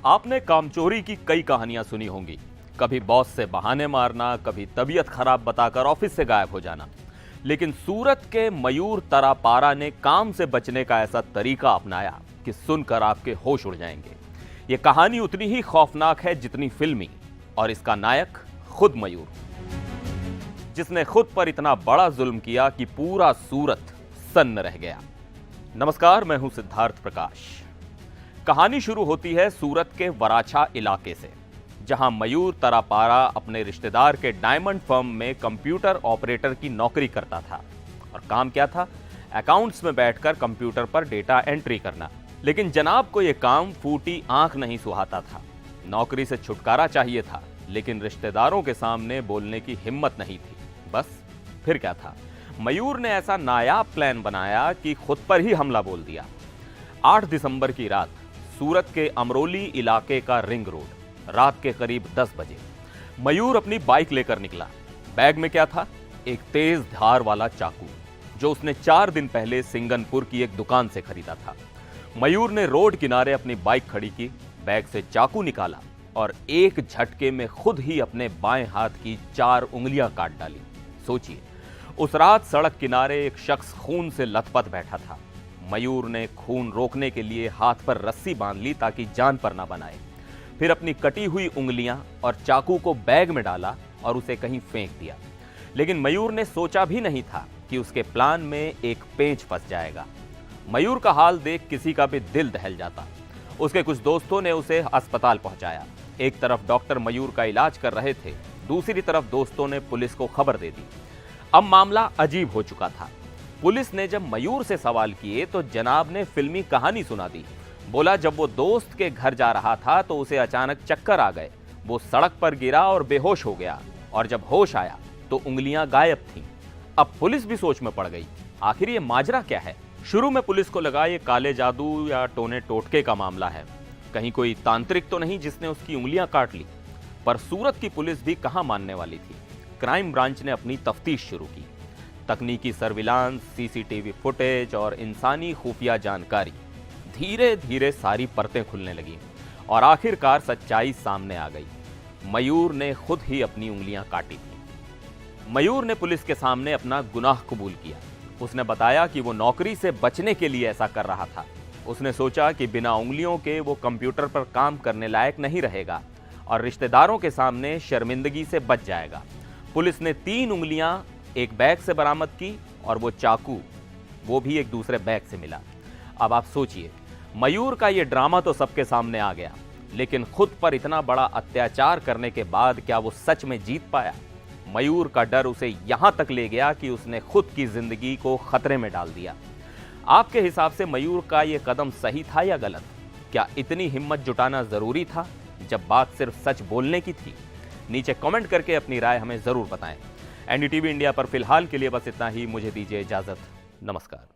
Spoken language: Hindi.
आपने कामचोरी की कई कहानियां सुनी होंगी। कभी बॉस से बहाने मारना, कभी तबीयत खराब बताकर ऑफिस से गायब हो जाना। लेकिन सूरत के मयूर तरापारा ने काम से बचने का ऐसा तरीका अपनाया कि सुनकर आपके होश उड़ जाएंगे। यह कहानी उतनी ही खौफनाक है जितनी फिल्मी, और इसका नायक खुद मयूर, जिसने खुद पर इतना बड़ा जुल्म किया कि पूरा सूरत सन्न रह गया। नमस्कार, मैं हूं सिद्धार्थ प्रकाश। कहानी शुरू होती है सूरत के वराछा इलाके से, जहां मयूर तरापारा अपने रिश्तेदार के डायमंड फर्म में कंप्यूटर ऑपरेटर की नौकरी करता था। और काम क्या था? अकाउंट्स में बैठकर कंप्यूटर पर डेटा एंट्री करना। लेकिन जनाब को यह काम फूटी आंख नहीं सुहाता था। नौकरी से छुटकारा चाहिए था, लेकिन रिश्तेदारों के सामने बोलने की हिम्मत नहीं थी। बस फिर क्या था? मयूर ने ऐसा नायाब प्लान बनाया कि खुद पर ही हमला बोल दिया। 8 दिसंबर की रात सूरत के अमरोली इलाके का रिंग रोड, रात के करीब 10 बजे मयूर अपनी बाइक लेकर निकला। बैग में क्या था? एक तेज धार वाला चाकू, जो उसने 4 दिन पहले सिंगनपुर की एक दुकान से खरीदा था। मयूर ने रोड किनारे अपनी बाइक खड़ी की, बैग से चाकू निकाला और एक झटके में खुद ही अपने बाएं हाथ की 4 उंगलियां काट डाली। सोचिए, उस रात सड़क किनारे एक शख्स खून से लथपथ बैठा था। मयूर ने खून रोकने के लिए हाथ पर रस्सी बांध ली ताकि जान पर ना बनाए। फिर अपनी कटी हुई उंगलियां और चाकू को बैग में डाला और उसे कहीं फेंक दिया। लेकिन मयूर ने सोचा भी नहीं था कि उसके प्लान में एक पेंच फंस जाएगा। मयूर का हाल देख किसी का भी दिल दहल जाता। उसके कुछ दोस्तों ने उसे अस्पताल पहुंचाया। एक तरफ डॉक्टर मयूर का इलाज कर रहे थे, दूसरी तरफ दोस्तों ने पुलिस को खबर दे दी। अब मामला अजीब हो चुका था। पुलिस ने जब मयूर से सवाल किए तो जनाब ने फिल्मी कहानी सुना दी। बोला, जब वो दोस्त के घर जा रहा था तो उसे अचानक चक्कर आ गए। वो सड़क पर गिरा और बेहोश हो गया, और जब होश आया तो उंगलियां गायब थीं। अब पुलिस भी सोच में पड़ गई, आखिर ये माजरा क्या है? शुरू में पुलिस को लगा ये काले जादू या टोने टोटके का मामला है, कहीं कोई तांत्रिक तो नहीं जिसने उसकी उंगलियां काट ली। पर सूरत की पुलिस भी कहां मानने वाली थी। क्राइम ब्रांच ने अपनी तफ्तीश शुरू की। तकनीकी सर्विलांस, सीसीटीवी फुटेज और इंसानी खुफिया जानकारी, धीरे धीरे सारी परतें खुलने लगी और आखिरकार सच्चाई सामने आ गई। मयूर ने खुद ही अपनी उंगलियां काटी थी। मयूर ने पुलिस के सामने अपना गुनाह कबूल किया। उसने बताया कि वो नौकरी से बचने के लिए ऐसा कर रहा था। उसने सोचा कि बिना उंगलियों के वो कंप्यूटर पर काम करने लायक नहीं रहेगा और रिश्तेदारों के सामने शर्मिंदगी से बच जाएगा। पुलिस ने 3 उंगलियां एक बैग से बरामद की और वो चाकू, वो भी एक दूसरे बैग से मिला। अब आप सोचिए, मयूर का ये ड्रामा तो सबके सामने आ गया, लेकिन खुद पर इतना बड़ा अत्याचार करने के बाद क्या वो सच में जीत पाया? मयूर का डर उसे यहां तक ले गया कि उसने खुद की जिंदगी को खतरे में डाल दिया। आपके हिसाब से मयूर का ये कदम सही था या गलत? क्या इतनी हिम्मत जुटाना जरूरी था जब बात सिर्फ सच बोलने की थी? नीचे कमेंट करके अपनी राय हमें जरूर बताएं। एनडीटीवी इंडिया पर फिलहाल के लिए बस इतना ही। मुझे दीजिए इजाजत। नमस्कार।